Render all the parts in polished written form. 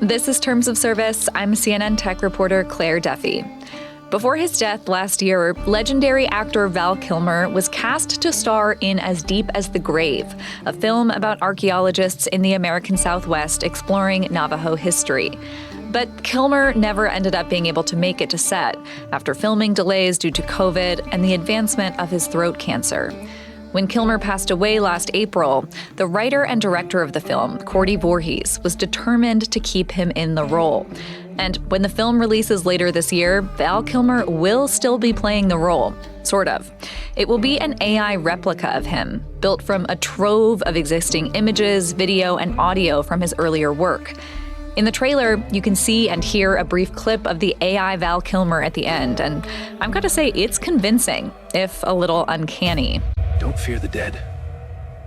This is Terms of Service. I'm CNN tech reporter Claire Duffy. Before his death last year, legendary actor Val Kilmer was cast to star in As Deep as the Grave, a film about archaeologists in the American Southwest exploring Navajo history. But Kilmer never ended up being able to make it to set after filming delays due to COVID and the advancement of his throat cancer. When Kilmer passed away last April, the writer and director of the film, Cordy Voorhees, was determined to keep him in the role. And when the film releases later this year, Val Kilmer will still be playing the role, sort of. It will be an AI replica of him, built from a trove of existing images, video, and audio from his earlier work. In the trailer, you can see and hear a brief clip of the AI Val Kilmer at the end, and I'm going to say it's convincing, if a little uncanny. Don't fear the dead,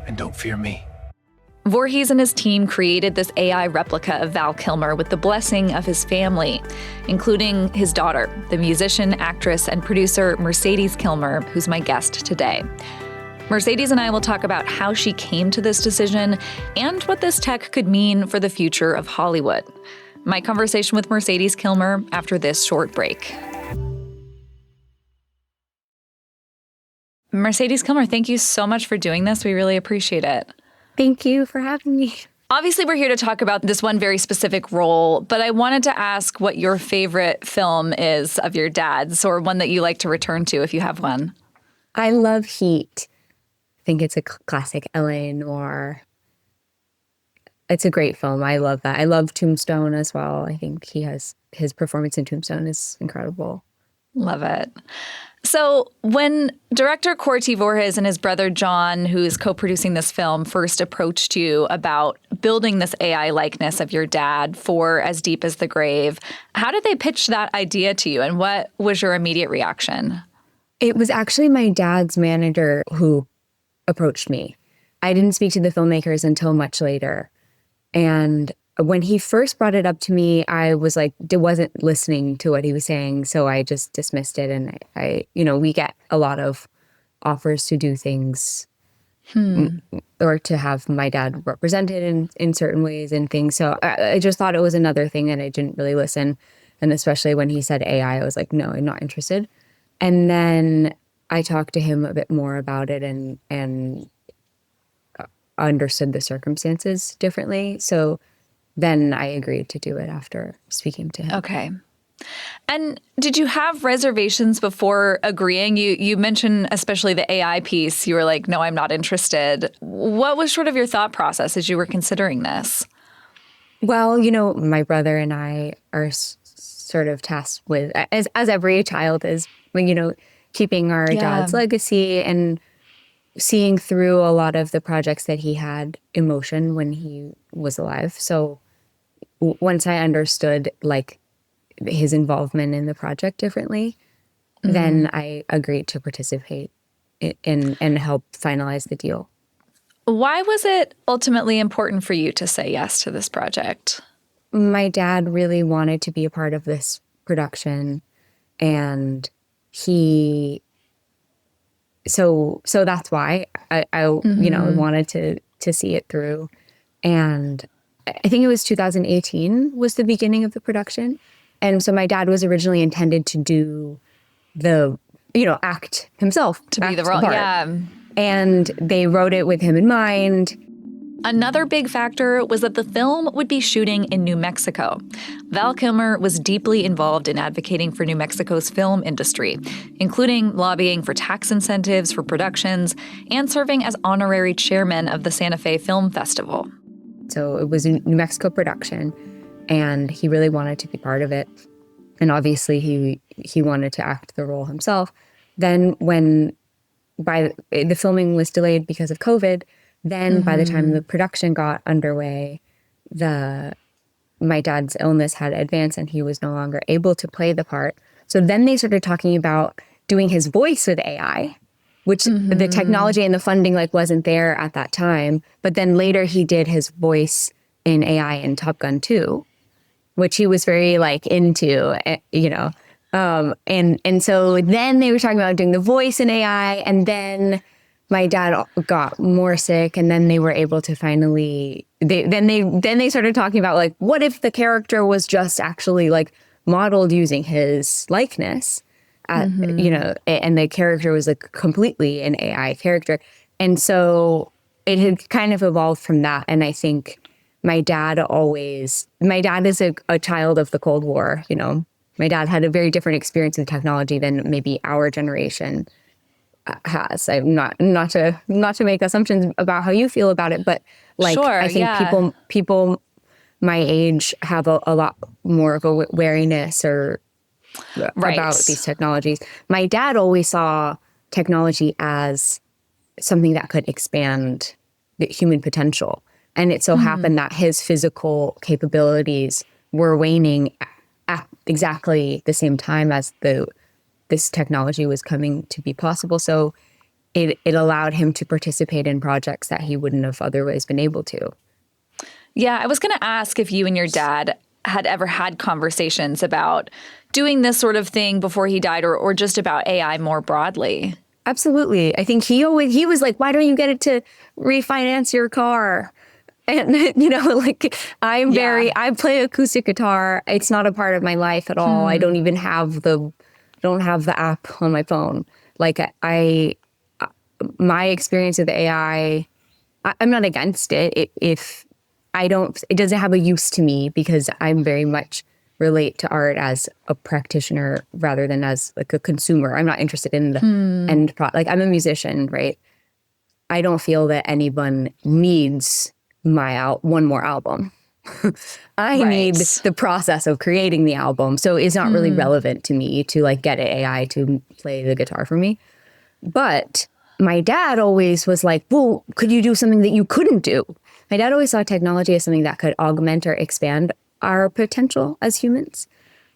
and don't fear me. Voorhees and his team created this AI replica of Val Kilmer with the blessing of his family, including his daughter, the musician, actress, and producer Mercedes Kilmer, who's my guest today. Mercedes and I will talk about how she came to this decision and what this tech could mean for the future of Hollywood. My conversation with Mercedes Kilmer after this short break. Mercedes Kilmer, thank you so much for doing this. We really appreciate it. Thank you for having me. Obviously, we're here to talk about this one very specific role, but I wanted to ask what your favorite film is of your dad's, or one that you like to return to if you have one. I love Heat. I think it's a classic LA noir. It's a great film. I love that. I love Tombstone as well. I think his performance in Tombstone is incredible. Love it. So when director Cordy Voorhees and his brother John, who is co-producing this film, first approached you about building this AI likeness of your dad for As Deep as the Grave, how did they pitch that idea to you, and what was your immediate reaction? It was actually my dad's manager who approached me. I didn't speak to the filmmakers until much later. And when he first brought it up to me, I wasn't listening to what he was saying, so I just dismissed it. And we get a lot of offers to do things or to have my dad represented in certain ways and things. So I just thought it was another thing, and I didn't really listen. And especially when he said AI, I was like, no, I'm not interested. And then I talked to him a bit more about it and understood the circumstances differently. So then I agreed to do it after speaking to him. Okay. And did you have reservations before agreeing? You mentioned especially the AI piece. You were like, no, I'm not interested. What was sort of your thought process as you were considering this? Well, my brother and I are sort of tasked with, as every child is, keeping our dad's legacy and seeing through a lot of the projects that he had in motion when he was alive. So once I understood his involvement in the project differently, then I agreed to participate and help finalize the deal. Why was it ultimately important for you to say yes to this project? My dad really wanted to be a part of this production, and so that's why I wanted to see it through. And I think it was 2018 was the beginning of the production. And so my dad was originally intended to do the, act himself. To be the role, yeah. And they wrote it with him in mind. Another big factor was that the film would be shooting in New Mexico. Val Kilmer was deeply involved in advocating for New Mexico's film industry, including lobbying for tax incentives for productions and serving as honorary chairman of the Santa Fe Film Festival. So it was a New Mexico production, and he really wanted to be part of it. And obviously he wanted to act the role himself. Then when the filming was delayed because of COVID, then by the time the production got underway, my dad's illness had advanced and he was no longer able to play the part. So then they started talking about doing his voice with AI, which the technology and the funding wasn't there at that time. But then later he did his voice in AI in Top Gun 2, which he was very into, And so then they were talking about doing the voice in AI, and then my dad got more sick, and then they were able to finally they started talking about like, what if the character was just actually like modeled using his likeness, and the character was like completely an AI character. And so it had kind of evolved from that. And I think my dad is a child of the Cold War. My dad had a very different experience with technology than maybe our generation has. I'm not to make assumptions about how you feel about it, but like, Sure, I think yeah. people my age have a lot more of a wariness or about Right. these technologies. My dad always saw technology as something that could expand the human potential. And it so happened that his physical capabilities were waning at exactly the same time as this technology was coming to be possible. So it allowed him to participate in projects that he wouldn't have otherwise been able to. Yeah, I was going to ask if you and your dad had ever had conversations about doing this sort of thing before he died, or just about AI more broadly. Absolutely. I think he was like, why don't you get it to refinance your car? And like Yeah. I play acoustic guitar. It's not a part of my life at all. I don't even have the app on my phone. Like my experience with AI, I'm not against it. If I don't, it doesn't have a use to me because I'm very much relate to art as a practitioner rather than as like a consumer. I'm not interested in the end product. Like I'm a musician, right? I don't feel that anyone needs one more album. I need Right. the process of creating the album. So it's not really relevant to me to like get an AI to play the guitar for me. But my dad always was like, well, could you do something that you couldn't do? My dad always saw technology as something that could augment or expand our potential as humans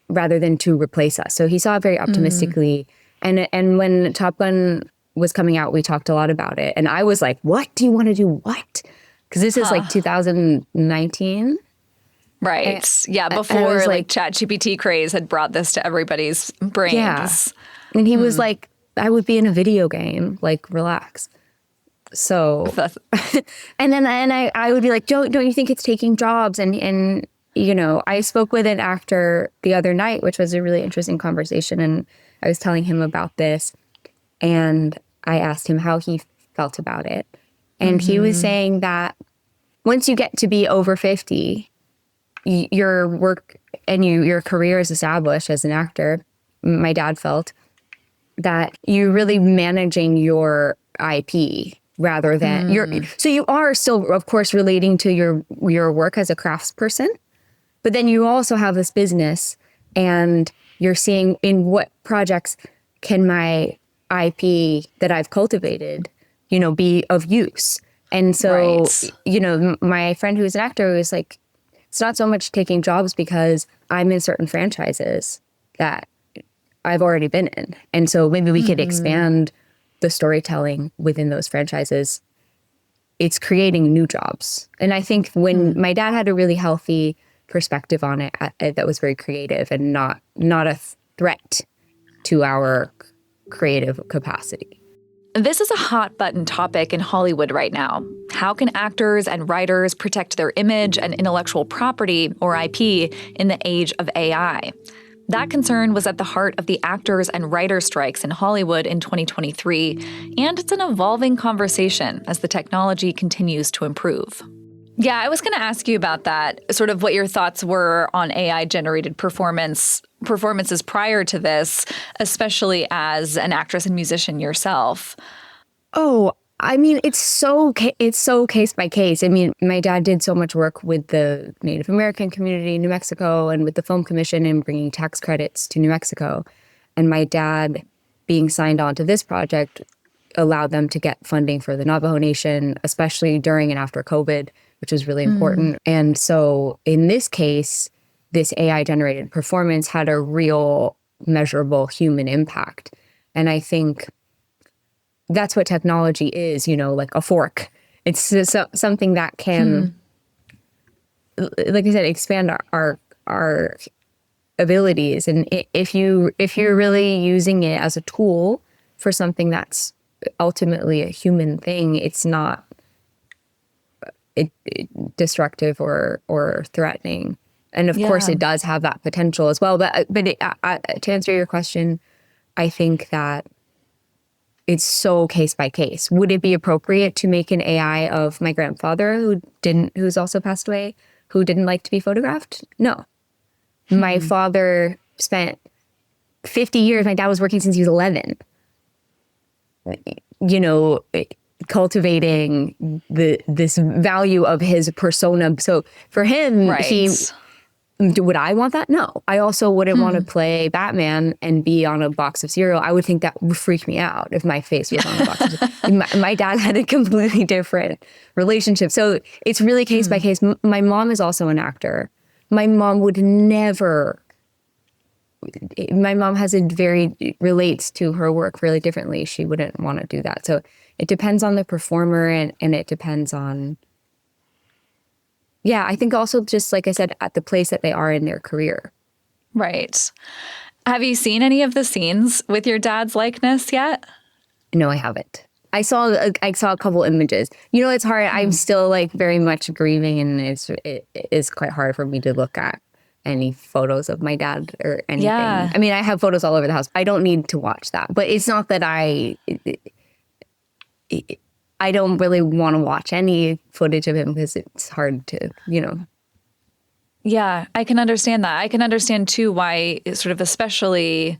rather than to replace us. So he saw it very optimistically. And when Top Gun was coming out, we talked a lot about it. And I was like, what? Do you want to do what? Because this is like 2019. And, Right. Yeah. and I was Before like like, ChatGPT craze had brought this to everybody's yeah. brains. And he was like, I would be in a video game, like relax. So, That's- and I would be like, don't you think it's taking jobs? And I spoke with an actor the other night, which was a really interesting conversation. And I was telling him about this, and I asked him how he felt about it. And he was saying that once you get to be over 50, your work and your career is established as an actor. My dad felt that you're really managing your IP rather than so you are still, of course, relating to your work as a craftsperson, but then you also have this business and you're seeing in what projects can my IP that I've cultivated, be of use. And so, right. my friend who's an actor was like, it's not so much taking jobs because I'm in certain franchises that I've already been in. And so maybe we could expand the storytelling within those franchises. It's creating new jobs. And I think when my dad had a really healthy perspective on it that was very creative and not a threat to our creative capacity. This is a hot button topic in Hollywood right now. How can actors and writers protect their image and intellectual property, or IP, in the age of AI? That concern was at the heart of the actors and writers' strikes in Hollywood in 2023, and it's an evolving conversation as the technology continues to improve. Yeah, I was going to ask you about that, sort of what your thoughts were on AI-generated performances prior to this, especially as an actress and musician yourself. Oh, I mean, it's so case by case. I mean, my dad did so much work with the Native American community in New Mexico and with the Film Commission and bringing tax credits to New Mexico. And my dad being signed on to this project allowed them to get funding for the Navajo Nation, especially during and after COVID, which was really important. And so in this case, this AI generated performance had a real measurable human impact. And I think that's what technology is, like a fork. It's just something that can, like I said, expand our abilities. And if you're really using it as a tool for something that's ultimately a human thing. It's not destructive or threatening. And of course, Yeah. it does have that potential as well. But to answer your question, I think that it's so case by case. Would it be appropriate to make an AI of my grandfather who's also passed away, who didn't like to be photographed? No. My father spent 50 years. My dad was working since he was 11. You know, cultivating this value of his persona. So for him, Right. would I want that? No. I also wouldn't want to play Batman and be on a box of cereal. I would think that would freak me out if my face was on a box of cereal. My dad had a completely different relationship. So it's really case by case. My mom is also an actor. My mom would never. My mom relates to her work really differently. She wouldn't want to do that. So it depends on the performer and it depends on, I think also just like I said, at the place that they are in their career. Right. Have you seen any of the scenes with your dad's likeness yet? No, I haven't. I saw a couple images. You know, it's hard. I'm still like very much grieving, and it is quite hard for me to look at any photos of my dad or anything. Yeah. I mean, I have photos all over the house. I don't need to watch that, but it's not that I don't really want to watch any footage of him because it's hard to, Yeah, I can understand that. I can understand too why it's sort of, especially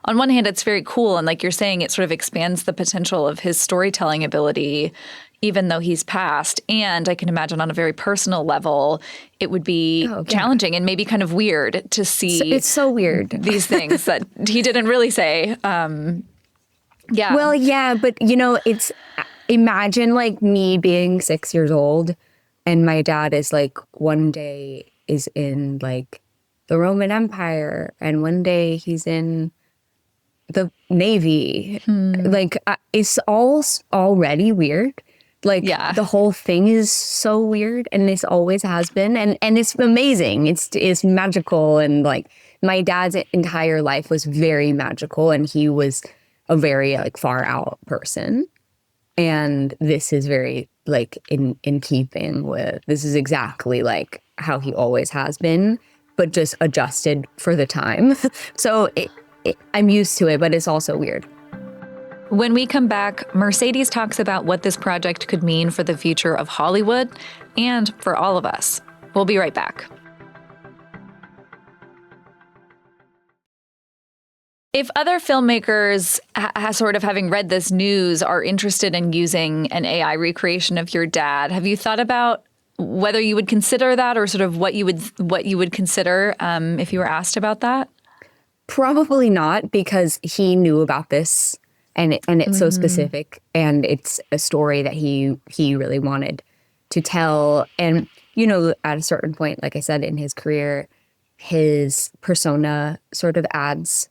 on one hand, it's very cool. And like you're saying, it sort of expands the potential of his storytelling ability, even though he's passed. And I can imagine on a very personal level, it would be challenging and maybe kind of weird to see. It's so weird. These things that he didn't really say. Yeah. Well, yeah, but imagine like me being 6 years old and my dad is like one day is in like the Roman Empire and one day he's in the Navy. Like it's all already weird. Like the whole thing is so weird and this always has been and it's amazing. It's magical and like my dad's entire life was very magical and he was a very like far out person. And this is very like in keeping with, this is exactly like how he always has been, but just adjusted for the time. So I'm used to it, but it's also weird. When we come back, Mercedes talks about what this project could mean for the future of Hollywood and for all of us. We'll be right back. If other filmmakers, sort of having read this news, are interested in using an AI recreation of your dad, have you thought about whether you would consider that or sort of what you would consider if you were asked about that? Probably not, because he knew about this and it's so specific and it's a story that he really wanted to tell. And, at a certain point, like I said, in his career, his persona sort of adds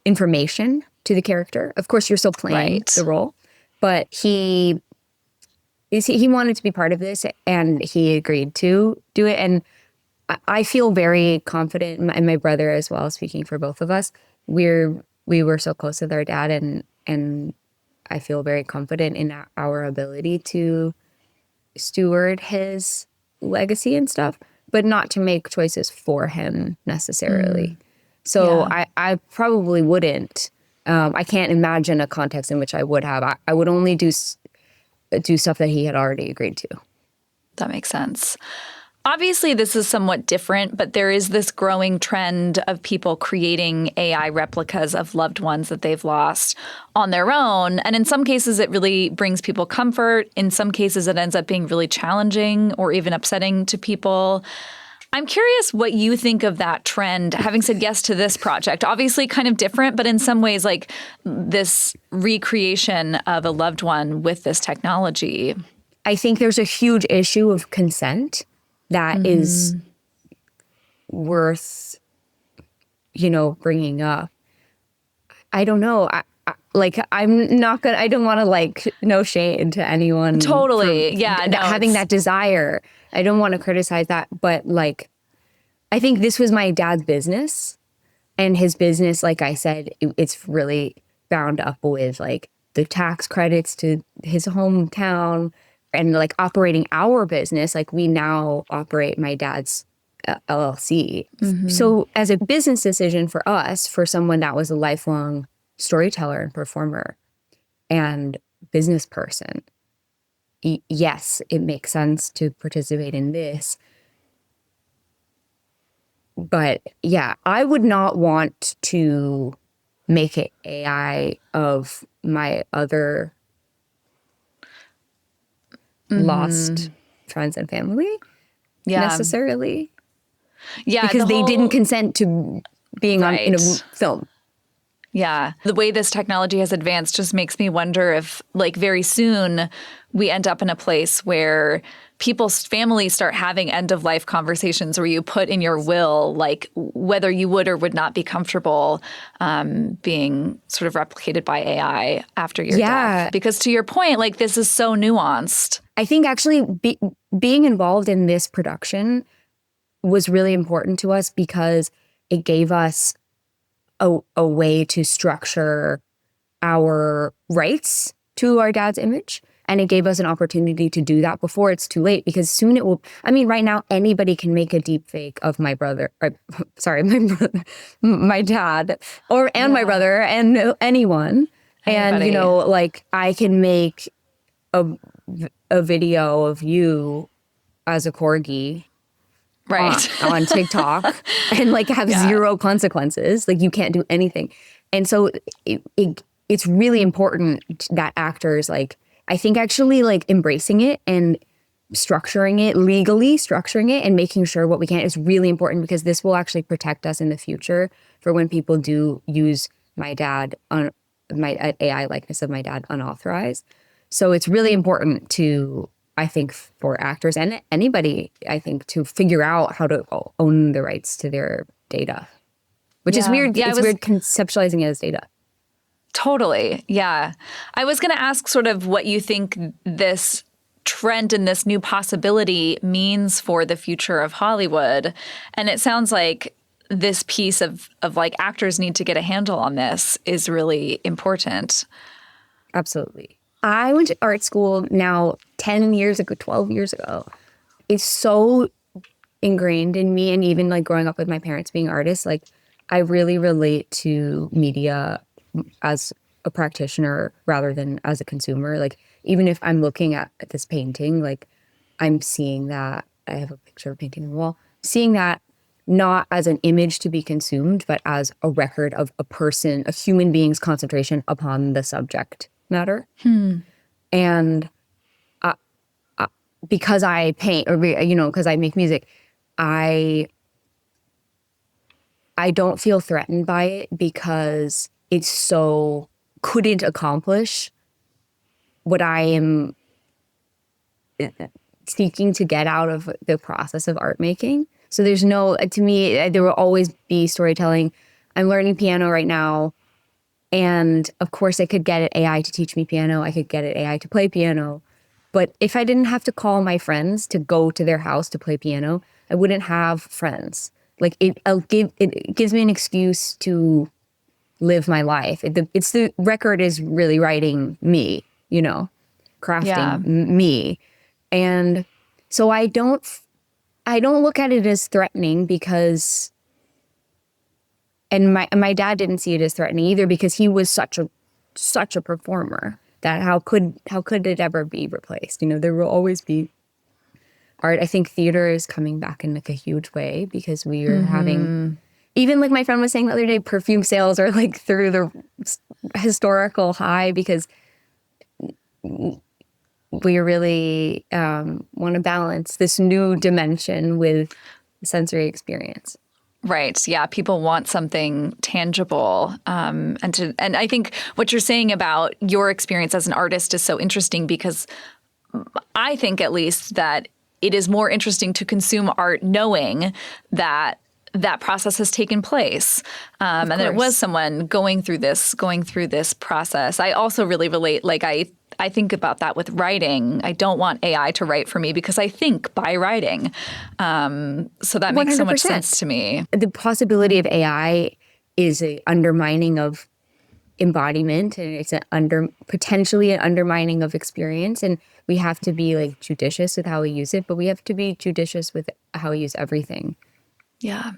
information to the character. Of course, you're still playing the role, but he wanted to be part of this and he agreed to do it. And I feel very confident, and my brother as well, speaking for both of us, we were so close with our dad and I feel very confident in our ability to steward his legacy and stuff, but not to make choices for him necessarily. So I probably wouldn't. I can't imagine a context in which I would have. I would only do stuff that he had already agreed to. That makes sense. Obviously, this is somewhat different, but there is this growing trend of people creating AI replicas of loved ones that they've lost on their own. And in some cases, it really brings people comfort. In some cases, it ends up being really challenging or even upsetting to people. I'm curious what you think of that trend, having said yes to this project. Obviously kind of different, but in some ways like this recreation of a loved one with this technology. I think there's a huge issue of consent that is worth, bringing up. I don't know. I don't want to like no shade to anyone. Totally. Having that desire. I don't want to criticize that, but like, I think this was my dad's business and his business, like I said, it's really bound up with like the tax credits to his hometown and like operating our business. Like we now operate my dad's LLC. So as a business decision for us, for someone that was a lifelong storyteller and performer and business person, yes, it makes sense to participate in this. But yeah, I would not want to make it AI of my other lost friends and family necessarily. Yeah, Because they didn't consent to being on in a film. Yeah. The way this technology has advanced just makes me wonder if, like, very soon we end up in a place where people's families start having end-of-life conversations where you put in your will, like, whether you would or would not be comfortable being sort of replicated by AI after your death. Because to your point, like, this is so nuanced. I think actually being involved in this production was really important to us because it gave us a way to structure our rights to our dad's image. And it gave us an opportunity to do that before it's too late, because soon it will. I mean, right now, anybody can make a deep fake of my brother. My dad, and my brother, and anyone. And, you know, like I can make a video of you as a corgi on TikTok and like have zero consequences. Like you can't do anything. And so it's really important that actors, like, I think actually like embracing it and structuring it, legally structuring it and making sure what we can is really important, because this will actually protect us in the future for when people do use my dad on my AI likeness of my dad unauthorized. So it's really important to, I think, for actors and anybody, I think, to figure out how to own the rights to their data, which is weird. Yeah, it's weird conceptualizing it as data. Totally. Yeah. I was going to ask sort of what you think this trend and this new possibility means for the future of Hollywood. And it sounds like this piece of like actors need to get a handle on this is really important. Absolutely. I went to art school now 10 years ago, 12 years ago. It's so ingrained in me, and even like growing up with my parents being artists, like I really relate to media as a practitioner rather than as a consumer. Like even if I'm looking at this painting, like I'm seeing that, I have a picture of a painting on the wall, seeing that not as an image to be consumed, but as a record of a person, a human being's concentration upon the subject matter. And because I paint, or because I make music, I don't feel threatened by it because it's so couldn't accomplish what I am seeking to get out of the process of art making. So there's no, to me, there will always be storytelling. I'm learning piano right now. And of course, I could get an AI to teach me piano. I could get an AI to play piano. But if I didn't have to call my friends to go to their house to play piano, I wouldn't have friends. Like it gives me an excuse to live my life. It's the record is really writing me, crafting me. And so I don't look at it as threatening because, and my dad didn't see it as threatening either, because he was such a performer that how could it ever be replaced? There will always be art. I think theater is coming back in like a huge way because we are having, even like my friend was saying the other day, perfume sales are like through the historical high because we really want to balance this new dimension with sensory experience. Right. Yeah. People want something tangible. And I think what you're saying about your experience as an artist is so interesting, because I think at least that it is more interesting to consume art knowing that that process has taken place, and that it was someone going through this process. I also really relate. Like I think about that with writing. I don't want AI to write for me because I think by writing. So that makes 100%. So much sense to me. The possibility of AI is an undermining of embodiment, and it's potentially an undermining of experience. And we have to be like judicious with how we use it, but we have to be judicious with how we use everything. Yeah.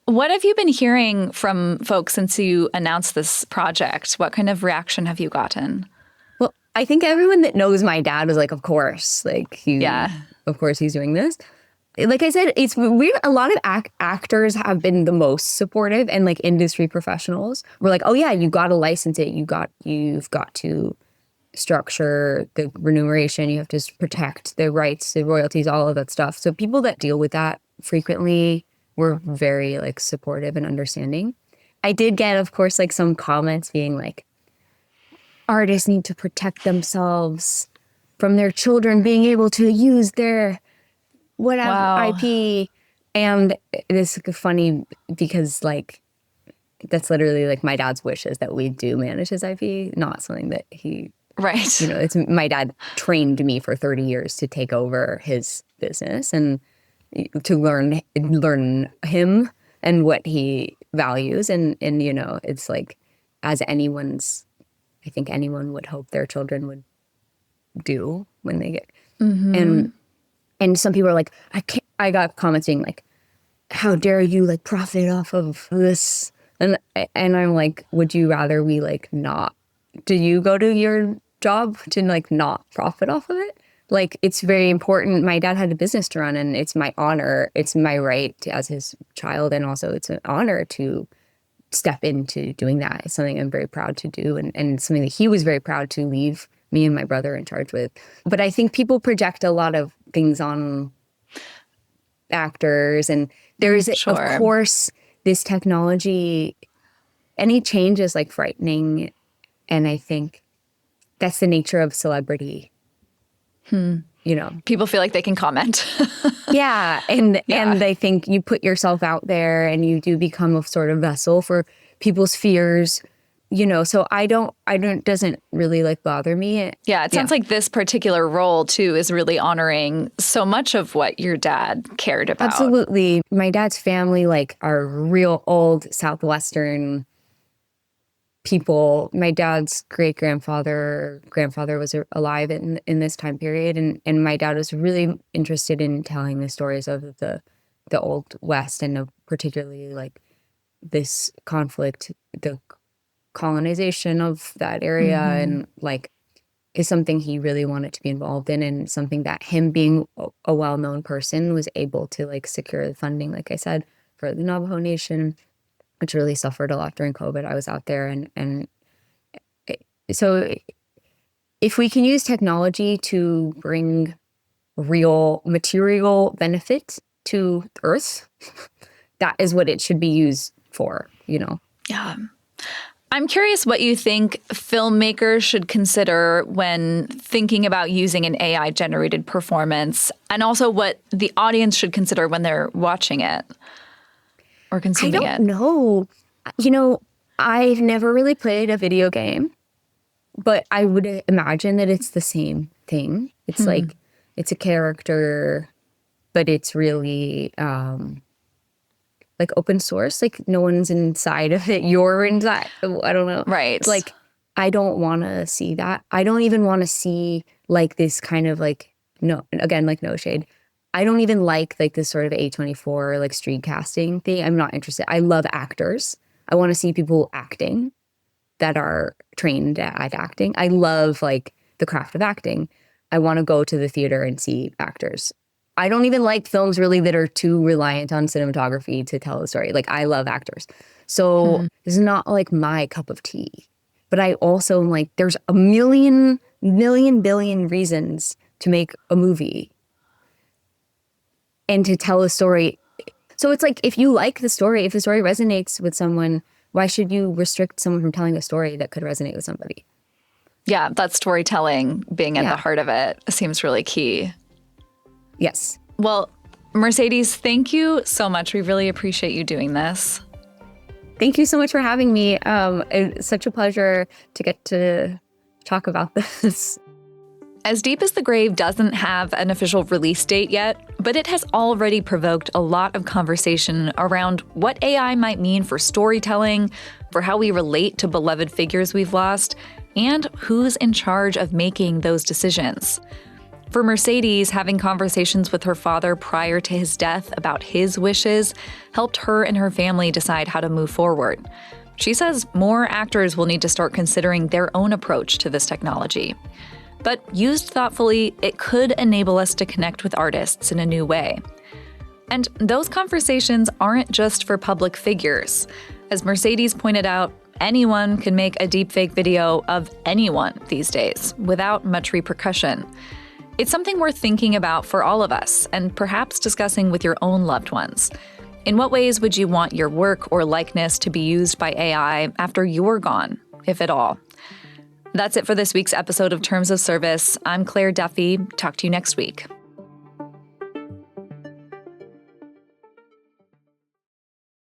What have you been hearing from folks since you announced this project? What kind of reaction have you gotten? Well, I think everyone that knows my dad was like, of course, Yeah. of course he's doing this. Like I said, it's weird. A lot of actors have been the most supportive, and like industry professionals were like, oh yeah, you got to license it. You've got to structure the remuneration. You have to protect the rights, the royalties, all of that stuff. So people that deal with that frequently were very like supportive and understanding. I did get, of course, like some comments being like, artists need to protect themselves from their children being able to use their whatever Wow. IP. And it's funny because like that's literally like my dad's wish is that we do manage his IP, not something that he, Right. you know, it's my dad trained me for 30 years to take over his business and to learn him and what he values. And you know, it's like as I think anyone would hope their children would do when they get, and some people are like, I got comments being like, how dare you like profit off of this? And I'm like, would you rather we like not, do you go to your job to like not profit off of it? Like, it's very important. My dad had a business to run, and it's my honor. It's my right as his child. And also it's an honor to step into doing that. It's something I'm very proud to do. And something that he was very proud to leave me and my brother in charge with. But I think people project a lot of things on actors, and there is, Sure. of course, this technology, any change is like frightening. And I think that's the nature of celebrity. You know, People feel like they can comment. yeah. And I think you put yourself out there and you do become a sort of vessel for people's fears, you know, so I don't, doesn't really like bother me. Yeah, it sounds like this particular role, too, is really honoring so much of what your dad cared about. Absolutely. My dad's family, like, are real old Southwestern people. My dad's grandfather was alive in this time period. And my dad was really interested in telling the stories of the Old West, and of particularly like this conflict, the colonization of that area, and like is something he really wanted to be involved in, and something that him being a well-known person was able to like secure the funding, like I said, for the Navajo Nation, which really suffered a lot during COVID. I was out there, and so if we can use technology to bring real material benefit to Earth, that is what it should be used for, you know? Yeah. I'm curious what you think filmmakers should consider when thinking about using an AI-generated performance, and also what the audience should consider when they're watching it or consuming it. I don't know. You know, I've never really played a video game, but I would imagine that it's the same thing. It's like, it's a character, but it's really like open source. Like no one's inside of it. You're inside. I don't know. Right. Like, I don't want to see that. I don't even want to see like this kind of like, no, again, like no shade. I don't even like this sort of A24 like street casting thing. I'm not interested. I love actors. I want to see people acting that are trained at acting. I love like the craft of acting. I want to go to the theater and see actors. I don't even like films really that are too reliant on cinematography to tell a story. Like, I love actors. So it's not like my cup of tea. But I also am like, there's a million billion reasons to make a movie and to tell a story. So it's like, if you like the story, if the story resonates with someone, why should you restrict someone from telling a story that could resonate with somebody? Yeah, that storytelling being at the heart of it seems really key. Yes. Well, Mercedes, thank you so much. We really appreciate you doing this. Thank you so much for having me. It's such a pleasure to get to talk about this. As Deep as the Grave doesn't have an official release date yet, but it has already provoked a lot of conversation around what AI might mean for storytelling, for how we relate to beloved figures we've lost, and who's in charge of making those decisions. For Mercedes, having conversations with her father prior to his death about his wishes helped her and her family decide how to move forward. She says more actors will need to start considering their own approach to this technology. But used thoughtfully, it could enable us to connect with artists in a new way. And those conversations aren't just for public figures. As Mercedes pointed out, anyone can make a deepfake video of anyone these days without much repercussion. It's something worth thinking about for all of us and perhaps discussing with your own loved ones. In what ways would you want your work or likeness to be used by AI after you're gone, if at all? That's it for this week's episode of Terms of Service. I'm Claire Duffy. Talk to you next week.